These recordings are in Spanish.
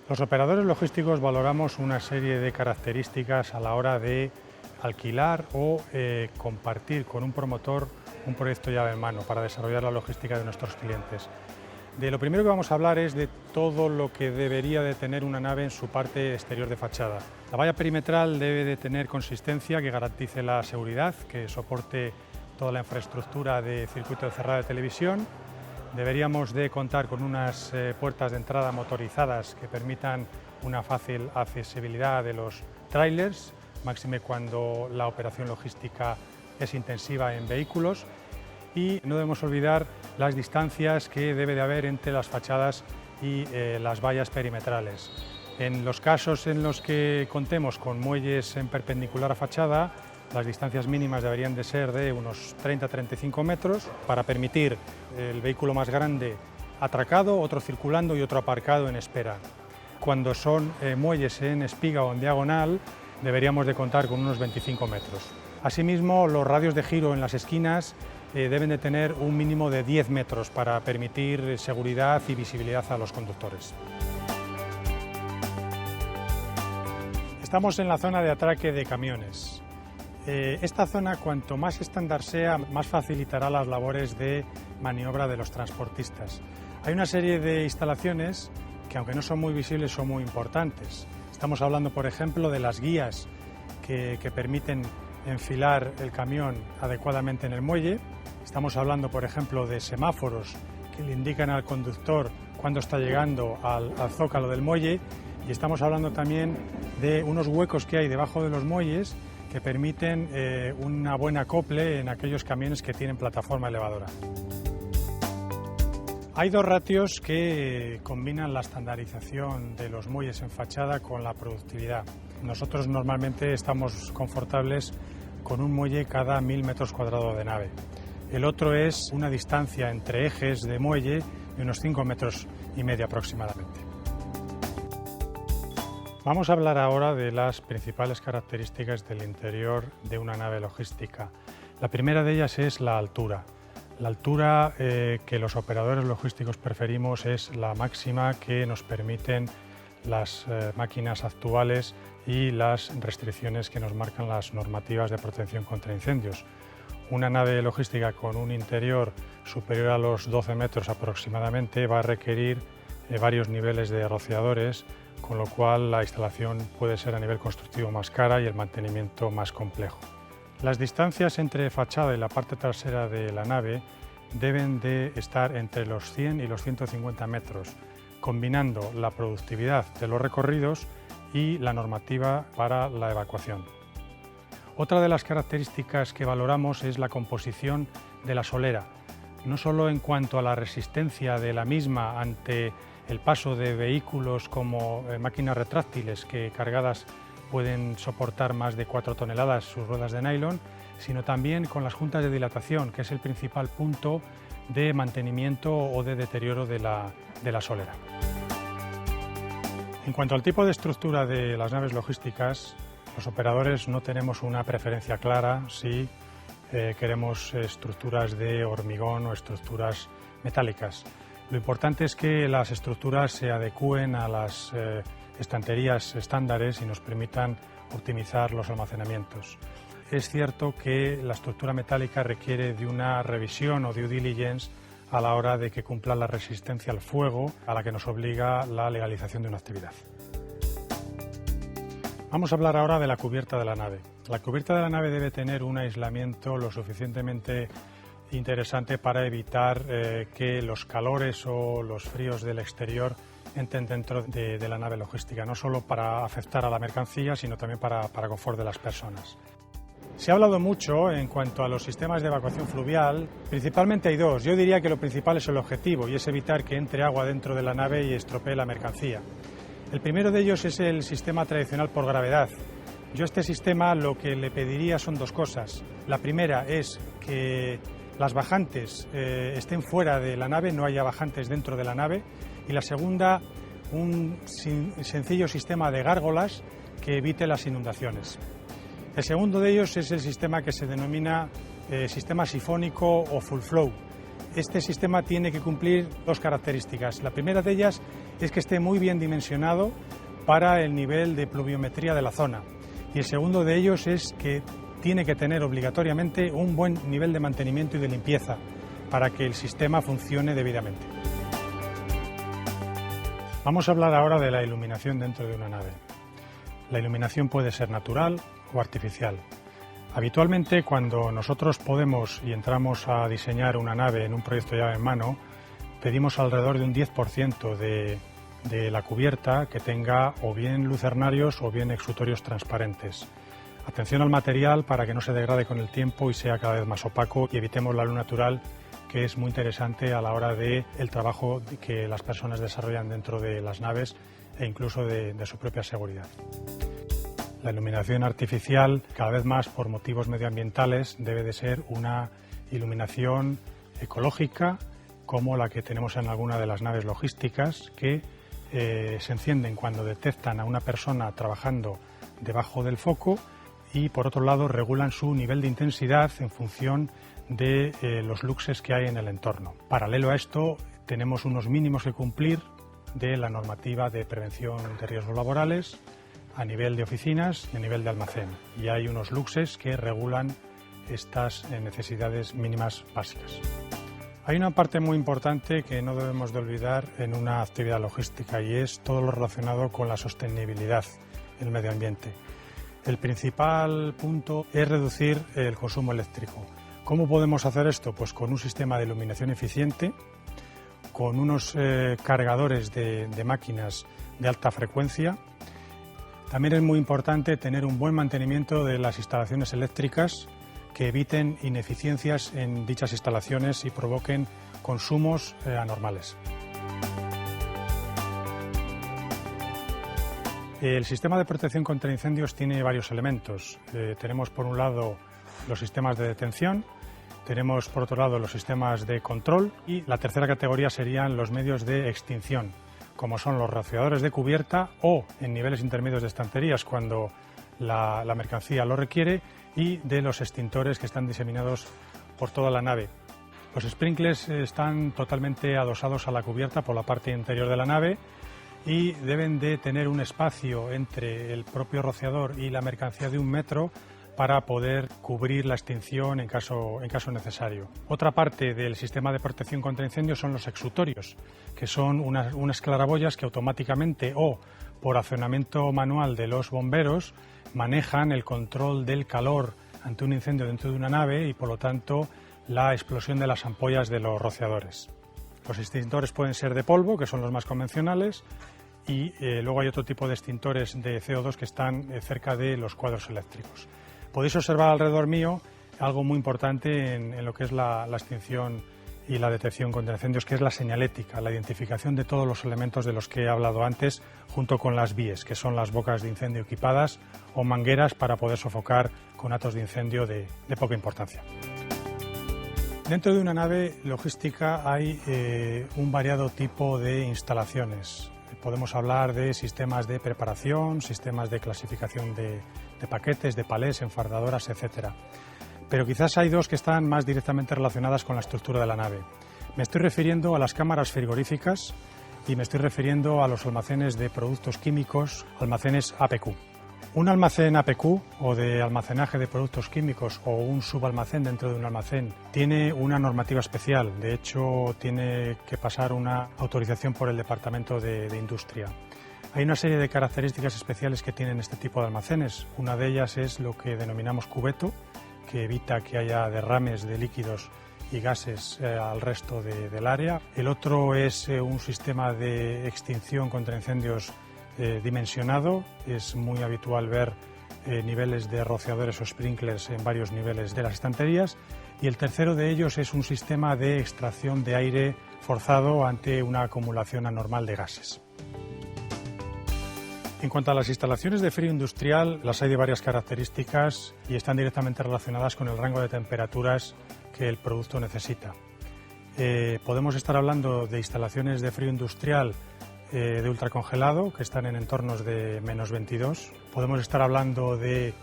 Los operadores logísticos valoramos una serie de características a la hora de alquilar o compartir con un promotor un proyecto llave en mano para desarrollar la logística de nuestros clientes. De lo primero que vamos a hablar es de todo lo que debería de tener una nave en su parte exterior de fachada. La valla perimetral debe de tener consistencia que garantice la seguridad, que soporte toda la infraestructura de circuito de cerrado de televisión. Deberíamos de contar con unas puertas de entrada motorizadas que permitan una fácil accesibilidad de los trailers, máxime cuando la operación logística es intensiva en vehículos. Y no debemos olvidar las distancias que debe de haber entre las fachadas y las vallas perimetrales. En los casos en los que contemos con muelles en perpendicular a fachada, las distancias mínimas deberían de ser de unos 30-35 metros para permitir el vehículo más grande atracado, otro circulando y otro aparcado en espera. Cuando son muelles en espiga o en diagonal, deberíamos de contar con unos 25 metros. Asimismo, los radios de giro en las esquinas deben de tener un mínimo de 10 metros para permitir seguridad y visibilidad a los conductores. Estamos en la zona de atraque de camiones. Esta zona, cuanto más estándar sea, más facilitará las labores de maniobra de los transportistas. Hay una serie de instalaciones que, aunque no son muy visibles, son muy importantes. Estamos hablando, por ejemplo, de las guías que permiten enfilar el camión adecuadamente en el muelle. Estamos hablando, por ejemplo, de semáforos que le indican al conductor cuándo está llegando al zócalo del muelle, y estamos hablando también de unos huecos que hay debajo de los muelles que permiten una buena acople en aquellos camiones que tienen plataforma elevadora. Hay dos ratios que combinan la estandarización de los muelles en fachada con la productividad. Nosotros normalmente estamos confortables con un muelle cada 1000 metros cuadrados de nave. El otro es una distancia entre ejes de muelle de unos 5,5 metros aproximadamente. Vamos a hablar ahora de las principales características del interior de una nave logística. La primera de ellas es la altura. La altura que los operadores logísticos preferimos es la máxima que nos permiten las máquinas actuales y las restricciones que nos marcan las normativas de protección contra incendios. Una nave logística con un interior superior a los 12 metros aproximadamente va a requerir varios niveles de rociadores, con lo cual la instalación puede ser a nivel constructivo más cara y el mantenimiento más complejo. Las distancias entre fachada y la parte trasera de la nave deben de estar entre los 100 y los 150 metros, combinando la productividad de los recorridos y la normativa para la evacuación. Otra de las características que valoramos es la composición de la solera, no solo en cuanto a la resistencia de la misma ante el paso de vehículos como máquinas retráctiles que cargadas pueden soportar más de 4 toneladas sus ruedas de nylon, sino también con las juntas de dilatación, que es el principal punto de mantenimiento o de deterioro de la solera. En cuanto al tipo de estructura de las naves logísticas, los operadores no tenemos una preferencia clara si queremos estructuras de hormigón o estructuras metálicas. Lo importante es que las estructuras se adecúen a las estanterías estándares y nos permitan optimizar los almacenamientos. Es cierto que la estructura metálica requiere de una revisión o due diligence a la hora de que cumpla la resistencia al fuego a la que nos obliga la legalización de una actividad. Vamos a hablar ahora de la cubierta de la nave. La cubierta de la nave debe tener un aislamiento lo suficientemente interesante para evitar que los calores o los fríos del exterior entren dentro de la nave logística, no solo para afectar a la mercancía, sino también para confort de las personas. Se ha hablado mucho en cuanto a los sistemas de evacuación fluvial. Principalmente hay dos. Yo diría que lo principal es el objetivo, y es evitar que entre agua dentro de la nave y estropee la mercancía. El primero de ellos es el sistema tradicional por gravedad. Yo a este sistema lo que le pediría son dos cosas. La primera es que las bajantes estén fuera de la nave, no haya bajantes dentro de la nave. Y la segunda, un sencillo sistema de gárgolas que evite las inundaciones. El segundo de ellos es el sistema que se denomina sistema sifónico o full flow. Este sistema tiene que cumplir dos características. La primera de ellas es que esté muy bien dimensionado para el nivel de pluviometría de la zona. Y el segundo de ellos es que tiene que tener obligatoriamente un buen nivel de mantenimiento y de limpieza para que el sistema funcione debidamente. Vamos a hablar ahora de la iluminación dentro de una nave. La iluminación puede ser natural o artificial. Habitualmente, cuando nosotros podemos y entramos a diseñar una nave en un proyecto llave en mano, pedimos alrededor de un 10% de la cubierta que tenga o bien lucernarios o bien exutorios transparentes. Atención al material para que no se degrade con el tiempo y sea cada vez más opaco y evitemos la luz natural, que es muy interesante a la hora del trabajo que las personas desarrollan dentro de las naves e incluso de su propia seguridad. La iluminación artificial, cada vez más por motivos medioambientales, debe de ser una iluminación ecológica como la que tenemos en alguna de las naves logísticas, que se encienden cuando detectan a una persona trabajando debajo del foco y, por otro lado, regulan su nivel de intensidad en función de los luxes que hay en el entorno. Paralelo a esto, tenemos unos mínimos que cumplir de la normativa de prevención de riesgos laborales a nivel de oficinas y a nivel de almacén. Y hay unos luxes que regulan estas necesidades mínimas básicas. Hay una parte muy importante que no debemos de olvidar en una actividad logística y es todo lo relacionado con la sostenibilidad del medio ambiente. El principal punto es reducir el consumo eléctrico. ¿Cómo podemos hacer esto? Pues con un sistema de iluminación eficiente, con unos cargadores de máquinas de alta frecuencia. También es muy importante tener un buen mantenimiento de las instalaciones eléctricas que eviten ineficiencias en dichas instalaciones y provoquen consumos anormales. El sistema de protección contra incendios tiene varios elementos. Tenemos por un lado los sistemas de detención, tenemos por otro lado los sistemas de control y la tercera categoría serían los medios de extinción, como son los rociadores de cubierta o en niveles intermedios de estanterías cuando la mercancía lo requiere, y de los extintores que están diseminados por toda la nave. Los sprinklers están totalmente adosados a la cubierta por la parte interior de la nave y deben de tener un espacio entre el propio rociador y la mercancía de 1 metro para poder cubrir la extinción en caso necesario. Otra parte del sistema de protección contra incendios son los exutorios, que son unas claraboyas que automáticamente o por accionamiento manual de los bomberos manejan el control del calor ante un incendio dentro de una nave y, por lo tanto, la explosión de las ampollas de los rociadores. Los extintores pueden ser de polvo, que son los más convencionales, y luego hay otro tipo de extintores de CO2 que están cerca de los cuadros eléctricos. Podéis observar alrededor mío algo muy importante en lo que es la extinción y la detección contra incendios, que es la señalética, la identificación de todos los elementos de los que he hablado antes, junto con las víes, que son las bocas de incendio equipadas o mangueras para poder sofocar conatos de incendio de poca importancia. Dentro de una nave logística hay un variado tipo de instalaciones. Podemos hablar de sistemas de preparación, sistemas de clasificación de paquetes, de palés, enfardadoras, etcétera. Pero quizás hay dos que están más directamente relacionadas con la estructura de la nave. Me estoy refiriendo a las cámaras frigoríficas y me estoy refiriendo a los almacenes de productos químicos, almacenes APQ. Un almacén APQ o de almacenaje de productos químicos o un subalmacén dentro de un almacén tiene una normativa especial. De hecho, tiene que pasar una autorización por el Departamento de Industria. Hay una serie de características especiales que tienen este tipo de almacenes. Una de ellas es lo que denominamos cubeto, que evita que haya derrames de líquidos y gases al resto del área. El otro es un sistema de extinción contra incendios dimensionado. Es muy habitual ver niveles de rociadores o sprinklers en varios niveles de las estanterías. Y el tercero de ellos es un sistema de extracción de aire forzado ante una acumulación anormal de gases. En cuanto a las instalaciones de frío industrial, las hay de varias características y están directamente relacionadas con el rango de temperaturas que el producto necesita. Podemos estar hablando de instalaciones de frío industrial de ultracongelado, que están en entornos de -22. Podemos estar hablando de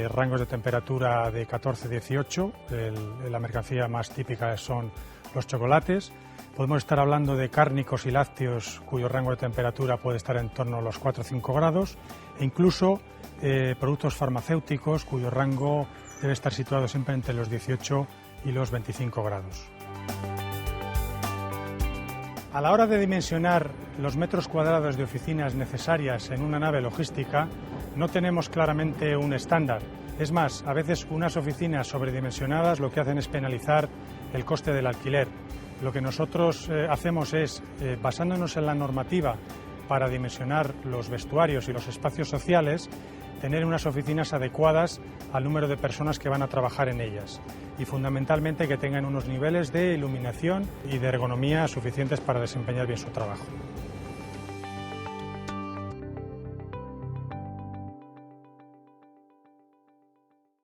rangos de temperatura de 14-18, la mercancía más típica son los chocolates. Podemos estar hablando de cárnicos y lácteos cuyo rango de temperatura puede estar en torno a los 4-5 grados e incluso productos farmacéuticos cuyo rango debe estar situado siempre entre los 18 y los 25 grados. A la hora de dimensionar los metros cuadrados de oficinas necesarias en una nave logística, no tenemos claramente un estándar. Es más, a veces unas oficinas sobredimensionadas lo que hacen es penalizar el coste del alquiler. Lo que nosotros hacemos es, basándonos en la normativa para dimensionar los vestuarios y los espacios sociales, tener unas oficinas adecuadas al número de personas que van a trabajar en ellas y fundamentalmente que tengan unos niveles de iluminación y de ergonomía suficientes para desempeñar bien su trabajo.